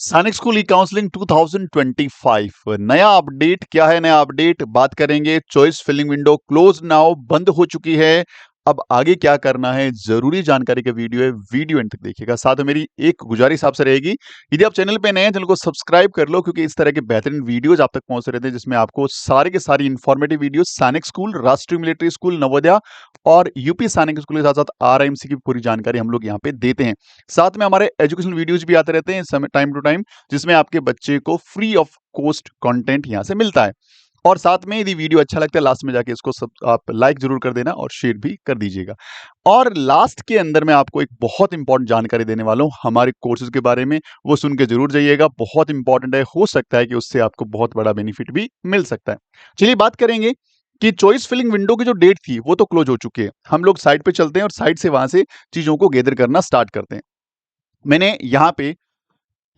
सैनिक स्कूल ई काउंसलिंग 2025 नया अपडेट क्या है? नया अपडेट बात करेंगे। Choice filling window close now, बंद हो चुकी है। अब आगे क्या करना है, जरूरी जानकारी का वीडियो है, वीडियो एंड तक देखिएगा। साथ में मेरी एक गुजारिश आपसे रहेगी, यदि आप चैनल पे नए हैं, चैनल को सब्सक्राइब कर लो, क्योंकि इस तरह के बेहतरीन वीडियोज आप तक पहुंच रहते हैं, जिसमें आपको सारे के सारी इंफॉर्मेटिव वीडियो सैनिक स्कूल, राष्ट्रीय मिलिट्री स्कूल, नवोदया और यूपी सैनिक स्कूल के साथ साथ आरआईएमसी की पूरी जानकारी हम लोग यहाँ पे देते हैं। साथ में हमारे एजुकेशनल वीडियोज भी आते रहते हैं समय टाइम टू टाइम, जिसमें आपके बच्चे को फ्री ऑफ कॉस्ट कंटेंट यहां से मिलता है। और साथ में यदि वीडियो अच्छा लगता है, लास्ट में जाके इसको सब आप लाइक जरूर कर देना और शेयर भी कर दीजिएगा। और लास्ट के अंदर मैं आपको एक बहुत इंपॉर्टेंट जानकारी देने वाला हूं हमारे कोर्सेज के बारे में, वो सुन के जरूर जाइएगा। बहुत इंपॉर्टेंट है, हो सकता है कि उससे आपको बहुत बड़ा बेनिफिट भी मिल सकता है। चलिए बात करेंगे कि चॉइस फिलिंग विंडो की जो डेट थी वो तो क्लोज हो चुकी है। हम लोग साइट पे चलते हैं और साइट से वहां से चीजों को गैदर करना स्टार्ट करते हैं। मैंने यहाँ पे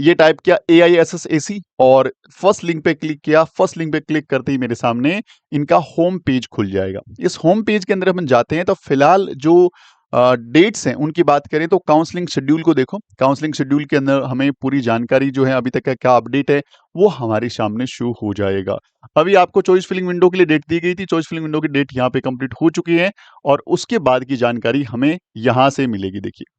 ये टाइप किया AISSAC और फर्स्ट लिंक पे क्लिक किया। फर्स्ट लिंक पे क्लिक करते ही मेरे सामने इनका होम पेज खुल जाएगा। इस होम पेज के अंदर हम जाते हैं तो फिलहाल जो डेट्स हैं उनकी बात करें तो काउंसलिंग शेड्यूल को देखो। काउंसलिंग शेड्यूल के अंदर हमें पूरी जानकारी जो है अभी तक का क्या अपडेट है वो हमारे सामने शो हो जाएगा। अभी आपको चॉइस फिलिंग विंडो के लिए डेट दी गई थी, चॉइस फिलिंग विंडो की डेट यहाँ पे कंप्लीट हो चुकी है और उसके बाद की जानकारी हमें यहां से मिलेगी। देखिए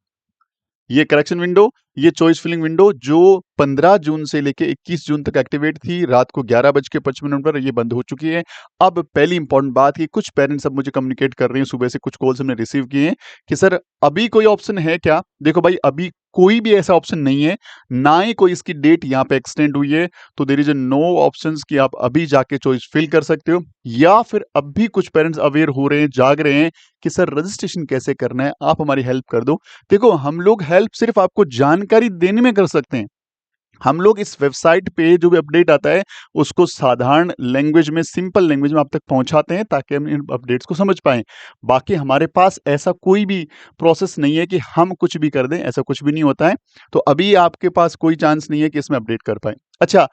ये करेक्शन विंडो, ये चॉइस फिलिंग विंडो जो 15 जून से लेके 21 जून तक एक्टिवेट थी, रात को 11:55 पर ये बंद हो चुकी है। अब पहली इंपॉर्टेंट बात कि कुछ पेरेंट्स अब मुझे कम्युनिकेट कर रहे हैं, सुबह से कुछ कॉल्स हमने रिसीव किए हैं कि सर अभी कोई ऑप्शन है क्या? देखो भाई, अभी कोई भी ऐसा ऑप्शन नहीं है, ना ही कोई इसकी डेट यहाँ पे एक्सटेंड हुई है। तो there is a no options कि आप अभी जाके चॉइस फिल कर सकते हो, या फिर अब भी कुछ पेरेंट्स अवेयर हो रहे हैं, जाग रहे हैं कि सर रजिस्ट्रेशन कैसे करना है, आप हमारी हेल्प कर दो। देखो हम लोग हेल्प सिर्फ आपको जानकारी देने में कर सकते हैं। हम लोग इस वेबसाइट पे जो भी अपडेट आता है उसको साधारण लैंग्वेज में, सिंपल लैंग्वेज में आप तक पहुंचाते हैं ताकि हम इन अपडेट्स को समझ पाएं। बाकी हमारे पास ऐसा कोई भी प्रोसेस नहीं है कि हम कुछ भी कर दें, ऐसा कुछ भी नहीं होता है। तो अभी आपके पास कोई चांस नहीं है कि इसमें अपडेट कर पाए। अच्छा,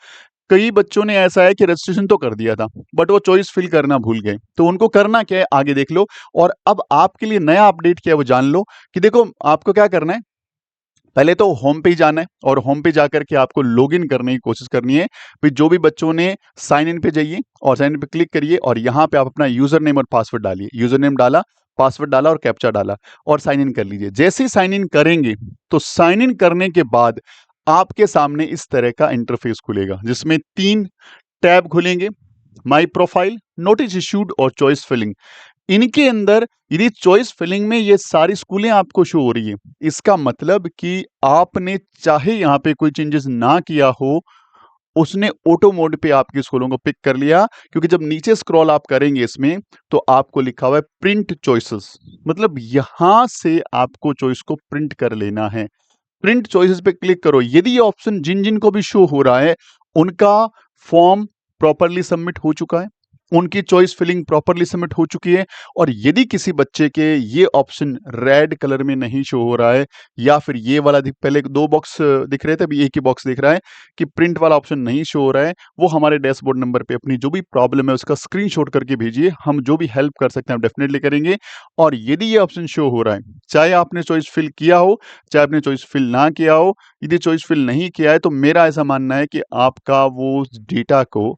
कई बच्चों ने ऐसा है कि रजिस्ट्रेशन तो कर दिया था बट वो चॉइस फिल करना भूल गए, तो उनको करना क्या है आगे देख लो। और अब आपके लिए नया अपडेट क्या है वो जान लो कि देखो आपको क्या करना है। पहले तो होम पे ही जाना है और होम पे जाकर के आपको लॉगिन करने की कोशिश करनी है। फिर जो भी बच्चों ने साइन इन पे जाइए और साइन इन पे क्लिक करिए और यहाँ पे आप अपना यूजर नेम और पासवर्ड डालिए। यूजर नेम डाला, पासवर्ड डाला और कैप्चा डाला और साइन इन कर लीजिए। जैसे ही साइन इन करेंगे तो साइन इन करने के बाद आपके सामने इस तरह का इंटरफेस खुलेगा, जिसमें 3 टैब खुलेंगे, माई प्रोफाइल, नोटिस इश्यूड और चॉइस फिलिंग। इनके अंदर यदि चॉइस फिलिंग में ये सारी स्कूलें आपको शो हो रही है, इसका मतलब कि आपने चाहे यहाँ पे कोई चेंजेस ना किया हो, उसने ऑटो मोड पे आपकी स्कूलों को पिक कर लिया। क्योंकि जब नीचे स्क्रॉल आप करेंगे इसमें तो आपको लिखा हुआ है प्रिंट चॉइसेस, मतलब यहां से आपको चॉइस को प्रिंट कर लेना है। प्रिंट चॉइसेस पे क्लिक करो। यदि ये ऑप्शन जिन जिन को भी शो हो रहा है उनका फॉर्म प्रॉपरली सबमिट हो चुका है, उनकी चॉइस फिलिंग प्रॉपरली सबमिट हो चुकी है। और यदि किसी बच्चे के ये ऑप्शन रेड कलर में नहीं शो हो रहा है, या फिर ये वाला पहले 2 बॉक्स दिख रहे थे, अभी एक ही बॉक्स दिख रहा है कि प्रिंट वाला ऑप्शन नहीं शो हो रहा है, वो हमारे डैशबोर्ड नंबर पे अपनी जो भी प्रॉब्लम है उसका स्क्रीनशॉट करके भेजिए। हम जो भी हेल्प कर सकते हैं हम डेफिनेटली करेंगे। और यदि ये ऑप्शन शो हो रहा है, चाहे आपने चॉइस फिल किया हो चाहे आपने चॉइस फिल ना किया हो, यदि चॉइस फिल नहीं किया है तो मेरा ऐसा मानना है कि आपका वो डेटा को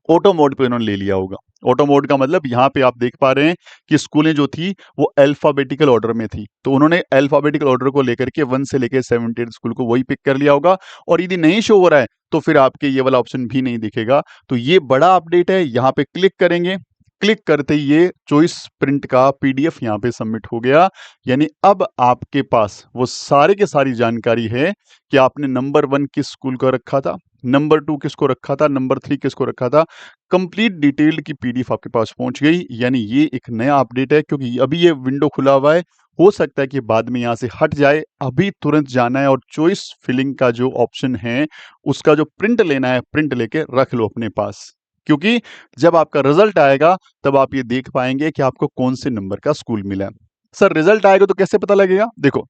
ऑटो मोड पे उन्होंने ले लिया होगा। ऑटो मोड का मतलब यहाँ पे आप देख पा रहे हैं कि स्कूलें जो थी वो अल्फाबेटिकल ऑर्डर में थी, तो उन्होंने अल्फाबेटिकल ऑर्डर को लेकर के 1 से लेकर 78 स्कूल को वही पिक कर लिया होगा। और यदि नहीं शो हो रहा है तो फिर आपके ये वाला ऑप्शन भी नहीं दिखेगा। तो ये बड़ा अपडेट है। यहाँ पे क्लिक करेंगे, क्लिक करते ही ये चॉइस प्रिंट का PDF यहाँ पे सबमिट हो गया। यानी अब आपके पास वो सारे के सारी जानकारी है कि आपने नंबर 1 किस स्कूल को रखा था, नंबर 2 किसको रखा था, नंबर 3 किसको रखा था। कंप्लीट डिटेल्ड की PDF आपके पास पहुंच गई। यानी ये एक नया अपडेट है, क्योंकि अभी ये विंडो खुला हुआ है, हो सकता है कि बाद में यहाँ से हट जाए। अभी तुरंत जाना है और चॉइस फिलिंग का जो ऑप्शन है उसका जो प्रिंट लेना है, प्रिंट लेके रख लो अपने पास। क्योंकि जब आपका रिजल्ट आएगा तब आप ये देख पाएंगे कि आपको कौन से नंबर का स्कूल मिला है। सर रिजल्ट आएगा तो कैसे पता लगेगा? देखो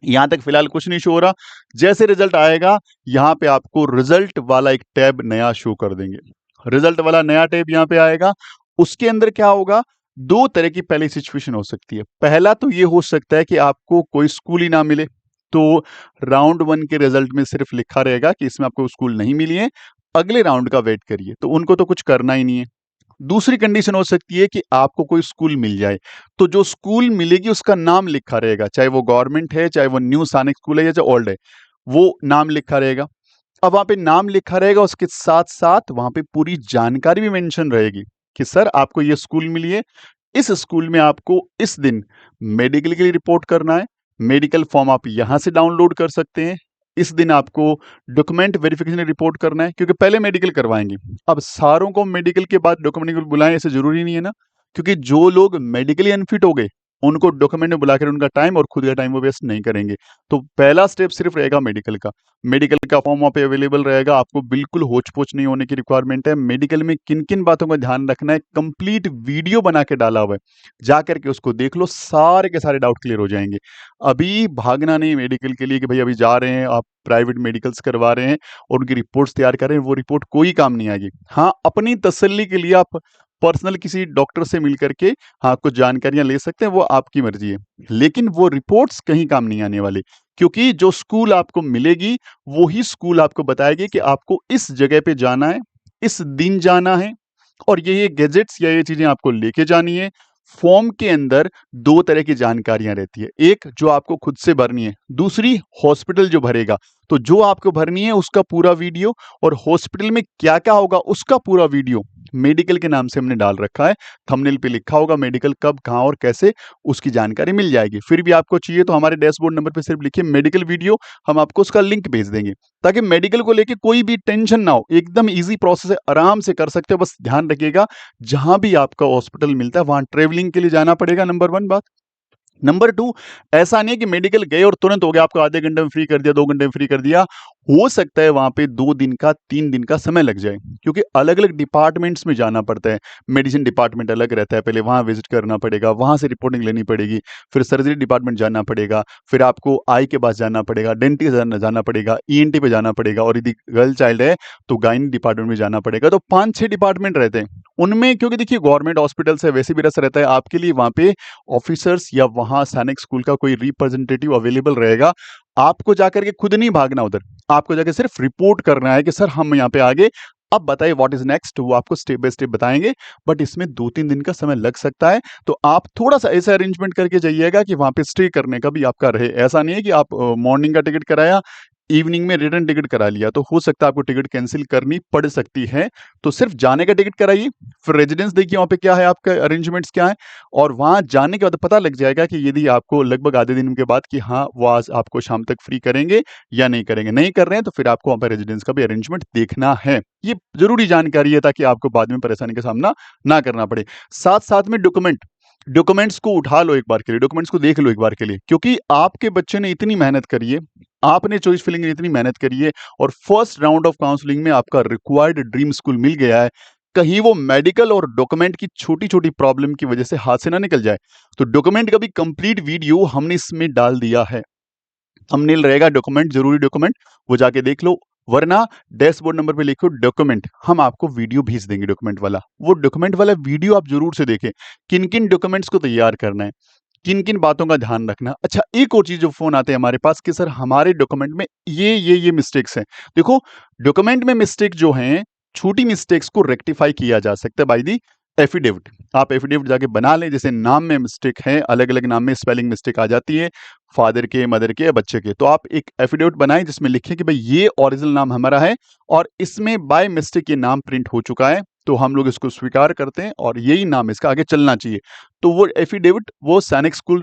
यहां तक फिलहाल कुछ नहीं शो हो रहा। जैसे रिजल्ट आएगा यहां पे आपको रिजल्ट वाला एक टैब नया शो कर देंगे। रिजल्ट वाला नया टैब यहां पे आएगा। उसके अंदर क्या होगा, 2 तरह की पहली सिचुएशन हो सकती है। पहला तो ये हो सकता है कि आपको कोई स्कूल ही ना मिले, तो राउंड 1 के रिजल्ट में सिर्फ लिखा रहेगा कि इसमें आपको स्कूल नहीं मिली है, अगले राउंड का वेट करिए। तो उनको तो कुछ करना ही नहीं है। दूसरी कंडीशन हो सकती है कि आपको कोई स्कूल मिल जाए, तो जो स्कूल मिलेगी उसका नाम लिखा रहेगा, चाहे वो गवर्नमेंट है, चाहे वो न्यू सैनिक स्कूल है या जो ओल्ड है, वो नाम लिखा रहेगा। अब वहाँ पे नाम लिखा रहेगा, उसके साथ-साथ वहाँ पे पूरी जानकारी भी मेंशन रहेगी कि सर आपको ये स्कूल मिली है, इस स्कूल में आपको इस दिन मेडिकल के लिए रिपोर्ट करना है, मेडिकल फॉर्म आप यहाँ से डाउनलोड कर सकते हैं। इस दिन आपको डॉक्यूमेंट वेरिफिकेशन रिपोर्ट करना है, क्योंकि पहले मेडिकल करवाएँगे। अब सारों को मेडिकल के बाद डॉक्यूमेंट के लिए बुलाएँ ऐसे ज़रूरी नहीं है ना, क्योंकि जो लोग मेडिकली अनफिट हो गए, उनको डॉक्यूमेंट में बुलाकर उनका टाइम और खुद का टाइम वो वेस्ट नहीं करेंगे। तो पहला स्टेप सिर्फ रहेगा मेडिकल का। मेडिकल का फॉर्म वहाँ पे अवेलेबल रहेगा, आपको बिल्कुल होच-पोच नहीं होने की रिक्वायरमेंट है। मेडिकल में किन-किन बातों का ध्यान रखना है, कंप्लीट वीडियो बना के डाला हुआ है। जाकर के उसको देख लो, सारे के सारे डाउट क्लियर हो जाएँगे। अभी भागना नहीं मेडिकल के लिए कि भई अभी जा रहे हैं, आप प्राइवेट मेडिकल्स करवा रहे हैं और उनकी रिपोर्ट्स तैयार कर रहे हैं, वो रिपोर्ट कोई काम नहीं आएगी। हाँ, अपनी तसल्ली के लिए आप पर्सनल किसी डॉक्टर से मिल कर के हाँ, कुछ जानकारियाँ ले सकते हैं, वो आपकी मर्ज़ी है। लेकिन वो रिपोर्ट्स कहीं काम नहीं आने वाली, क्योंकि जो स्कूल आपको मिलेगी, वो ही स्कूल आपको बताएगी कि आपको इस जगह पे जाना है, इस दिन जाना है और ये गैजेट्स या ये चीज़ें आपको लेके जानी है। फॉर्म के अंदर 2 तरह की जानकारियाँ रहती है। एक जो आपको खुद से भरनी है, दूसरी हॉस्पिटल जो भरेगा। तो जो आपको भरनी है उसका पूरा वीडियो और हॉस्पिटल में क्या-क्या होगा उसका पूरा वीडियो मेडिकल के नाम से हमने डाल रखा है। थंबनेल पे लिखा होगा मेडिकल कब, कहाँ और कैसे, उसकी जानकारी मिल जाएगी। फिर भी आपको चाहिए तो हमारे डैशबोर्ड नंबर पे सिर्फ लिखिए मेडिकल वीडियो, हम आपको उसका लिंक भेज देंगे। ताकि मेडिकल को लेके कोई भी टेंशन ना हो, एकदम ईज़ी प्रोसेस है, आराम से कर सकते हो। बस ध्यान रखिएगा, जहाँ भी आपका हॉस्पिटल मिलता है, वहाँ ट्रैवलिंग के लिए जाना पड़ेगा, नंबर 1 बात। नंबर 2, ऐसा नहीं है कि मेडिकल गए और तुरंत हो गया, आपको आधे घंटे में फ्री कर दिया, 2 घंटे में फ्री कर दिया। हो सकता है वहाँ पे 2 दिन का, 3 दिन का समय लग जाए, क्योंकि अलग-अलग डिपार्टमेंट्स में जाना पड़ता है। मेडिसिन डिपार्टमेंट अलग रहता है, पहले वहाँ विज़िट करना पड़ेगा, वहाँ से रिपोर्टिंग लेनी पड़ेगी, फिर सर्जरी डिपार्टमेंट जाना पड़ेगा, फिर आपको आई के पास जाना पड़ेगा, डेंटिस्ट जाना पड़ेगा, ईएनटी पे जाना पड़ेगा और यदि गर्ल चाइल्ड है, तो गायनी डिपार्टमेंट में जाना पड़ेगा। तो 5-6 डिपार्टमेंट रहते हैं। उनमें क्योंकि देखिए गवर्नमेंट हॉस्पिटल से वैसे भी रस रहता है, आपके लिए वहाँ पे ऑफिसर्स या वहाँ सैनिक स्कूल का कोई रिप्रेजेंटेटिव अवेलेबल रहेगा। आपको जाकर के खुद नहीं भागना उधर, आपको जाके सिर्फ रिपोर्ट करना है कि सर हम यहाँ पे आ गए, अब बताइए व्हाट इज़ नेक्स्ट, वो आपको स्टेप बाय स्टेप बताएँगे। बट इसमें 2-3 दिन का समय लग सकता है, तो आप थोड़ा-सा ऐसा अरेंजमेंट करके जाइएगा कि वहाँ पे स्टे करने का भी आपका रहे। ऐसा नहीं है कि आप मॉर्निंग का टिकट कराया, इवनिंग में रिटर्न टिकट करा लिया, तो हो सकता है आपको टिकट कैंसल करनी पड़ सकती है। तो सिर्फ जाने का टिकट कराइए, फिर रेज़िडेंस देखिए वहाँ पे क्या है, आपका अरेंजमेंट्स क्या है और वहाँ जाने के बाद पता लग जाएगा कि यदि आपको लगभग आधे दिन के बाद कि हाँ, वो आज आपको शाम तक फ्री करेंगे या नहीं करेंगे। नहीं कर रहे हैं तो फिर आपको वहाँ पे रेज़िडेंस का भी अरेंजमेंट देखना है। ये ज़रूरी जानकारी है ताकि आपको बाद में परेशानी का सामना ना करना पड़े। साथ-साथ में डॉक्यूमेंट्स को उठा लो एक बार के लिए, डॉक्यूमेंट्स को देख लो एक बार के लिए, क्योंकि आपके बच्चे ने इतनी मेहनत करी है, आपने चॉइस फिलिंग में इतनी मेहनत करी है और फर्स्ट राउंड ऑफ काउंसलिंग में आपका रिक्वायर्ड ड्रीम स्कूल मिल गया है। कहीं वो मेडिकल और डॉक्यूमेंट की छोटी-छोटी प्रॉब्लम की वजह से हाथ से ना निकल जाए। तो डॉक्यूमेंट का भी कंप्लीट वीडियो हमने इसमें डाल दिया है। थंबनेल रहेगा डॉक्यूमेंट, ज़रूरी डॉक्यूमेंट, वो जाके देख लो। वरना डैशबोर्ड नंबर पे लिखो डॉक्यूमेंट, हम आपको वीडियो भेज देंगे डॉक्यूमेंट वाला। वो डॉक्यूमेंट वाला वीडियो आप ज़रूर से देखें। किन-किन डॉक्यूमेंट्स को तैयार करना है, किन-किन बातों का ध्यान रखना। अच्छा, एक और चीज़ जो फ़ोन आते हैं हमारे पास कि सर हमारे डॉक्यूमेंट में ये मिस्टेक्स हैं। देखो, डॉक्यूमेंट में मिस्टेक जो हैं, छोटी मिस्टेक्स को रेक्टिफाई किया जा सकता है बाय द एफिडेविट। आप एफिडेविट जाके बना लें, जैसे नाम में मिस्टेक है, अलग-अलग नाम में स्पेलिंग मिस्टेक आ जाती है, फादर के, मदर के या बच्चे के। तो आप एक एफिडेविट बनाएँ जिसमें लिखें कि भई ये ओरिजिनल नाम हमारा है और इसमें बाय मिस्टेक ये नाम प्रिंट हो चुका है, तो हम लोग इसको स्वीकार करते हैं और यही नाम इसका आगे चलना चाहिए। तो वो एफिडेविट वो सैनिक स्कूल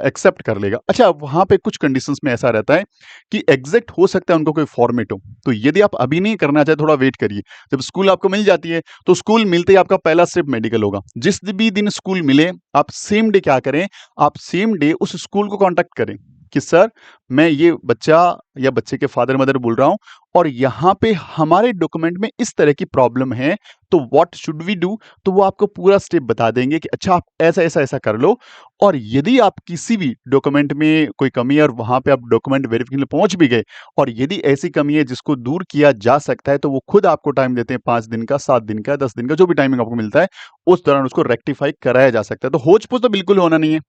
एक्सेप्ट कर लेगा। अच्छा, वहाँ पे कुछ कंडीशंस में ऐसा रहता है कि एग्ज़ैक्ट हो सकता है उनको कोई फॉर्मेट हो। तो यदि आप अभी नहीं करना चाहते, थोड़ा वेट करिए। जब स्कूल आपको मिल जाती है, तो स्कूल मिलते ही आपका पहला स्टेप मेडिकल होगा। जिस भी दिन स्कूल मिले, आप सेम डे क्या करें, आप सेम डे उस स्कूल को कॉन्टैक्ट करें कि सर मैं ये बच्चा या बच्चे के फादर मदर बोल रहा हूँ और यहाँ पे हमारे डॉक्यूमेंट में इस तरह की प्रॉब्लम है, तो व्हाट शुड वी डू। तो वो आपको पूरा स्टेप बता देंगे कि अच्छा आप ऐसा कर लो। और यदि आप किसी भी डॉक्यूमेंट में कोई कमी है और वहाँ पे आप डॉक्यूमेंट वेरिफिकेशन पहुँच भी गए और यदि ऐसी कमी है जिसको दूर किया जा सकता है, तो वो खुद आपको टाइम देते हैं, 5 दिन का, 7 दिन का, 10 दिन का, जो भी टाइमिंग आपको मिलता है, उस दौरान उसको रेक्टिफाई कराया जा सकता है। तो होच-पोच तो बिल्कुल होना नहीं है।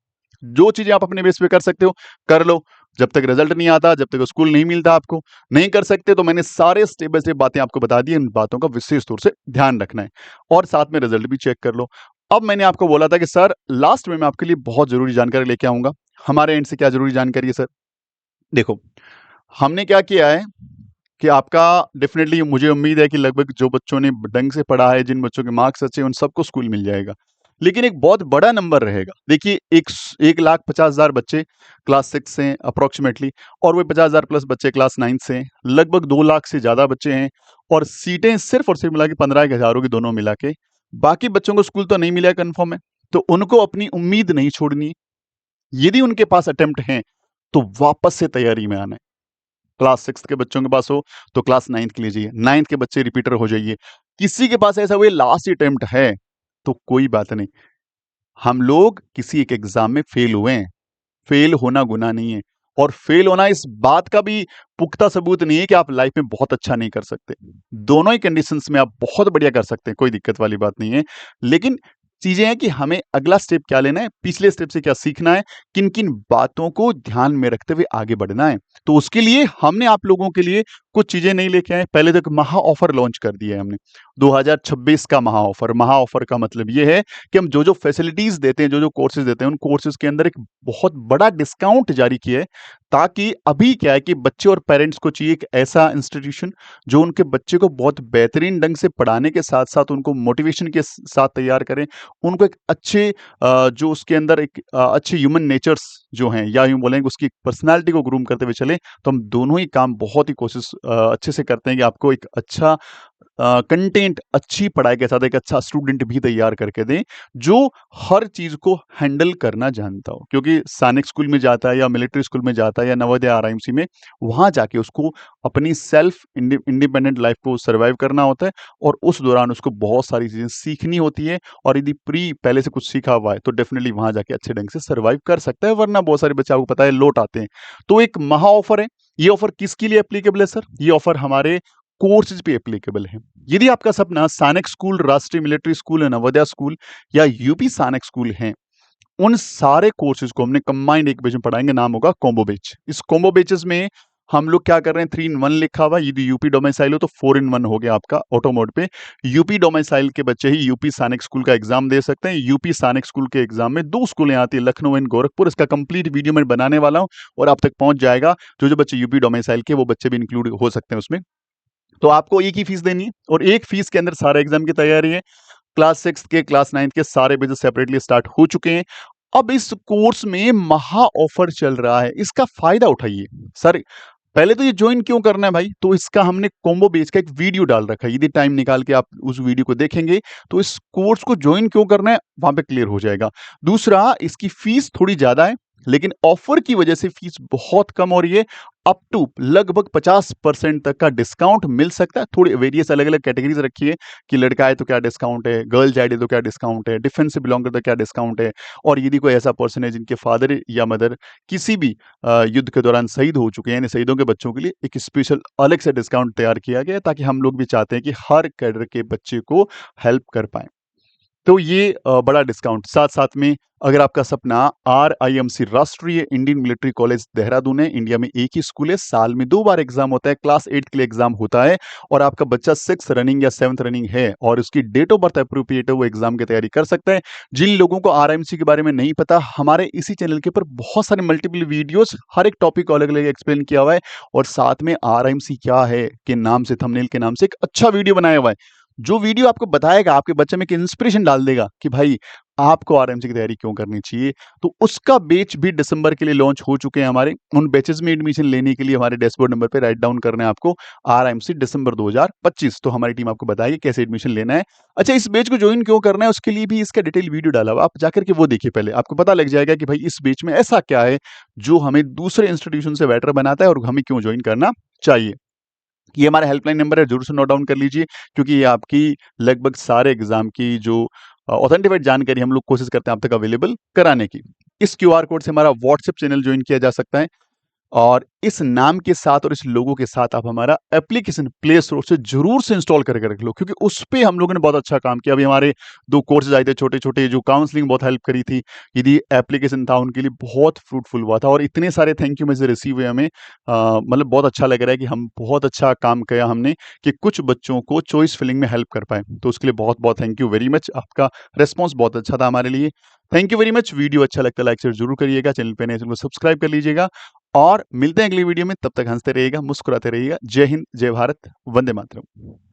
जो चीज़ें आप अपने बेस पे कर सकते हो, कर लो। जब तक रिजल्ट नहीं आता, जब तक स्कूल नहीं मिलता आपको, नहीं कर सकते। तो मैंने सारे स्टेप बाय स्टेप बातें आपको बता दी, इन बातों का विशेष तौर से ध्यान रखना है और साथ में रिजल्ट भी चेक कर लो। अब मैंने आपको बोला था कि सर लास्ट में मैं आपके लिए बहुत जरूरी जानकारी लेके आऊंगा। हमारे एंड से क्या जरूरी जानकारी है सर? देखो, हमने क्या किया है कि आपका डेफिनेटली मुझे उम्मीद है कि लगभग जो बच्चों ने ढंग से पढ़ा है, जिन बच्चों के मार्क्स अच्छे हैं, उन सबको स्कूल मिल जाएगा। लेकिन एक बहुत बड़ा नंबर रहेगा। देखिए, 1,50,000 बच्चे क्लास 6 से हैं अप्रॉक्सीमेटली, और वो 50,000 प्लस बच्चे क्लास 9 से हैं। लगभग 2 लाख से ज़्यादा बच्चे हैं, और सीटें सिर्फ और सिर्फ मिला के 15,000 होगी दोनों मिला के। बाकी बच्चों को स्कूल तो नहीं मिला, कन्फर्म है। तो उनको अपनी उम्मीद नहीं छोड़नी है। यदि उनके पास अटेम्प्ट हैं, तो वापस से तैयारी में आना है। क्लास 6 के बच्चों के पास हो तो क्लास 9th के लीजिए, 9th के बच्चे रिपीटर हो जाइए। किसी के पास ऐसा हुए लास्ट अटेम्प्ट है, तो कोई बात नहीं। हम लोग किसी एक एग्जाम में फेल हुए हैं, फेल होना गुनाह नहीं है, और फेल होना इस बात का भी पुख्ता सबूत नहीं है कि आप लाइफ में बहुत अच्छा नहीं कर सकते। दोनों ही कंडीशंस में आप बहुत बढ़िया कर सकते हैं, कोई दिक्कत वाली बात नहीं है। लेकिन चीजें हैं कि हमें अगला स्टेप क्या लेना है, पिछले स्टेप से क्या सीखना है, किन किन बातों को ध्यान में रखते हुए आगे बढ़ना है। तो उसके लिए हमने आप लोगों के लिए कुछ चीजें नहीं लेके आए। पहले तो एक महा ऑफर लॉन्च कर दिया है हमने, 2026 का महा ऑफर। महा ऑफर का मतलब ये है कि हम जो जो फैसिलिटीज देते हैं, जो जो कोर्सेज देते हैं, उन कोर्सेज के अंदर एक बहुत बड़ा डिस्काउंट जारी किया है, ताकि अभी क्या है कि बच्चे और पेरेंट्स को चाहिए एक ऐसा इंस्टीट्यूशन जो उनके बच्चे को बहुत बेहतरीन ढंग से पढ़ाने के साथ साथ उनको मोटिवेशन के साथ तैयार करें, उनको एक अच्छे जो उसके अंदर एक अच्छे ह्यूमन नेचर्स जो हैं, या यूं बोलेंगे उसकी पर्सनालिटी को ग्रूम करते हुए चले। तो हम दोनों ही काम बहुत ही कोशिश अच्छे से करते हैं कि आपको एक अच्छा कंटेंट, अच्छी पढ़ाई के साथ एक अच्छा स्टूडेंट भी तैयार करके दें, जो हर चीज को हैंडल करना जानता हो। क्योंकि सैनिक स्कूल में जाता है, या मिलिट्री स्कूल में जाता है, या नवोदय आरआईएमसी में, वहां जाके उसको अपनी सेल्फ इंडिपेंडेंट लाइफ को सर्वाइव करना होता है, और उस दौरान उसको बहुत सारी चीजें सीखनी होती है। और यदि प्री पहले से कुछ सीखा हुआ है, तो डेफिनेटली वहां जाके अच्छे ढंग से सर्वाइव कर सकता है, वरना बहुत सारे बच्चे आपको पता है लौट आते हैं। तो एक महा ऑफर है। ये ऑफर किसके लिए एप्लीकेबल है सर? ये ऑफर हमारे कोर्सेज पे एप्लीकेबल है। यदि आपका सपना सैनिक स्कूल, राष्ट्रीय मिलिट्री स्कूल, नवोदय स्कूल या यूपी सैनिक स्कूल है, उन सारे कोर्सेज को हमने कंबाइंड एक बैच में पढ़ाएंगे, नाम होगा कॉम्बो बैच। इस कॉम्बो बैचेस में हम लोग क्या कर रहे हैं, 3 in 1 लिखा हुआ। यदि यूपी डोमिसाइल हो तो 4 in 1 हो गया आपका ऑटो मोड पे। यूपी डोमिसाइल के बच्चे ही यूपी सैनिक स्कूल का एग्जाम दे सकते हैं। यूपी सैनिक स्कूल के एग्जाम में 2 स्कूलें आती है, लखनऊ एंड गोरखपुर। इसका कंप्लीट वीडियो मैं बनाने वाला हूं और आप तक पहुंच जाएगा। जो जो बच्चे यूपी डोमिसाइल के, वो बच्चे भी इंक्लूड हो सकते हैं उसमें। तो आपको एक ही फीस देनी है, और एक फीस के अंदर सारे एग्जाम की तैयारी है। क्लास 6 के, क्लास 9 के सारे बेसिस सेपरेटली स्टार्ट हो चुके हैं। अब इस कोर्स में महा ऑफर चल रहा है, इसका फायदा उठाइए। सर पहले तो ये ज्वाइन क्यों करना है भाई? तो इसका हमने कॉम्बो बेच का एक वीडियो डाल रखा है। यदि टाइम निकाल के आप उस वीडियो को देखेंगे, तो इस कोर्स को ज्वाइन क्यों करना है वहां पे क्लियर हो जाएगा। दूसरा, इसकी फीस थोड़ी ज्यादा है, लेकिन ऑफर की वजह से फीस बहुत कम हो रही है। अप टू लगभग 50% तक का डिस्काउंट मिल सकता है। थोड़ी वेरियस अलग अलग कैटेगरीज रखी है कि लड़का है तो क्या डिस्काउंट है, गर्ल चाइल्ड है तो क्या डिस्काउंट है, डिफेंस से बिलोंग करता है तो क्या डिस्काउंट है, और यदि कोई ऐसा पर्सन है जिनके फादर या मदर किसी भी युद्ध के दौरान शहीद हो चुके हैं, यानी शहीदों के बच्चों के लिए एक स्पेशल अलग से डिस्काउंट तैयार किया गया है, ताकि हम लोग भी चाहते हैं कि हर कैडर के बच्चे को हेल्प कर पाए। तो ये बड़ा डिस्काउंट। साथ साथ में अगर आपका सपना RIMC, राष्ट्रीय इंडियन मिलिट्री कॉलेज देहरादून है, इंडिया में एक ही स्कूल है, साल में 2 बार एग्जाम होता है, क्लास 8 के लिए एग्जाम होता है, और आपका बच्चा 6 रनिंग या 7 रनिंग है और उसकी डेट ऑफ बर्थ अप्रोप्रिएट है, वो एग्जाम की तैयारी कर सकता है। जिन लोगों को RIMC के बारे में नहीं पता, हमारे इसी चैनल के ऊपर बहुत सारे मल्टीपल वीडियोस, हर एक टॉपिक को अलग अलग एक्सप्लेन किया हुआ है, और साथ में RIMC क्या है के नाम से, थंबनेल के नाम से एक अच्छा वीडियो बनाया हुआ है, जो वीडियो आपको बताएगा, आपके बच्चे में एक इंस्पिरेशन डाल देगा कि भाई आपको RIMC की तैयारी क्यों करनी चाहिए। तो उसका बैच भी दिसंबर के लिए लॉन्च हो चुके हैं हमारे। उन बैचेस में एडमिशन लेने के लिए हमारे डैशबोर्ड नंबर पे राइट डाउन करना है आपको, RIMC दिसंबर 2025। तो हमारी टीम आपको बताएगी कैसे एडमिशन लेना है। अच्छा, इस बैच को ज्वाइन क्यों करना है, उसके लिए भी इसका डिटेल वीडियो डाला हुआ, आप जाकर के वो देखिए पहले, आपको पता लग जाएगा कि भाई इस बैच में ऐसा क्या है जो हमें दूसरे इंस्टीट्यूशन से बेटर बनाता है और हमें क्यों ज्वाइन करना चाहिए। ये हमारा हेल्पलाइन नंबर है, जरूर से नोट डाउन कर लीजिए, क्योंकि ये आपकी लगभग सारे एग्जाम की जो ऑथेंटिफाइड जानकारी हम लोग कोशिश करते हैं आप तक अवेलेबल कराने की। इस QR कोड से हमारा व्हाट्सएप चैनल ज्वाइन किया जा सकता है। और इस नाम के साथ और इस लोगो के साथ आप हमारा एप्लीकेशन प्ले स्टोर से ज़रूर से इंस्टॉल करके रख लो, क्योंकि उस पे हम लोगों ने बहुत अच्छा काम किया। अभी हमारे 2 कोर्सेज़ आए थे छोटे-छोटे, जो काउंसलिंग बहुत हेल्प करी थी। यदि एप्लीकेशन था उनके लिए बहुत फ्रूटफुल हुआ था और इतने सारे थैंक यू मैसेज रिसीव हुए हमें, मतलब बहुत अच्छा लग रहा है कि हम बहुत अच्छा काम किया हमने कि कुछ बच्चों को चॉइस फिलिंग में हेल्प कर पाएँ। तो उसके लिए बहुत-बहुत थैंक यू वेरी मच। आपका रिस्पॉन्स बहुत अच्छा था हमारे लिए। Thank you very much. Video अच्छा लगता है लाइक शेयर ज़रूर करिएगा। चैनल पे नए हैं चैनल को सब्सक्राइब कर लीजिएगा और मिलते हैं अगली वीडियो में। तब तक हंसते रहिएगा, मुस्कुराते रहिएगा। जय हिंद, जय भारत, वंदे मातरम।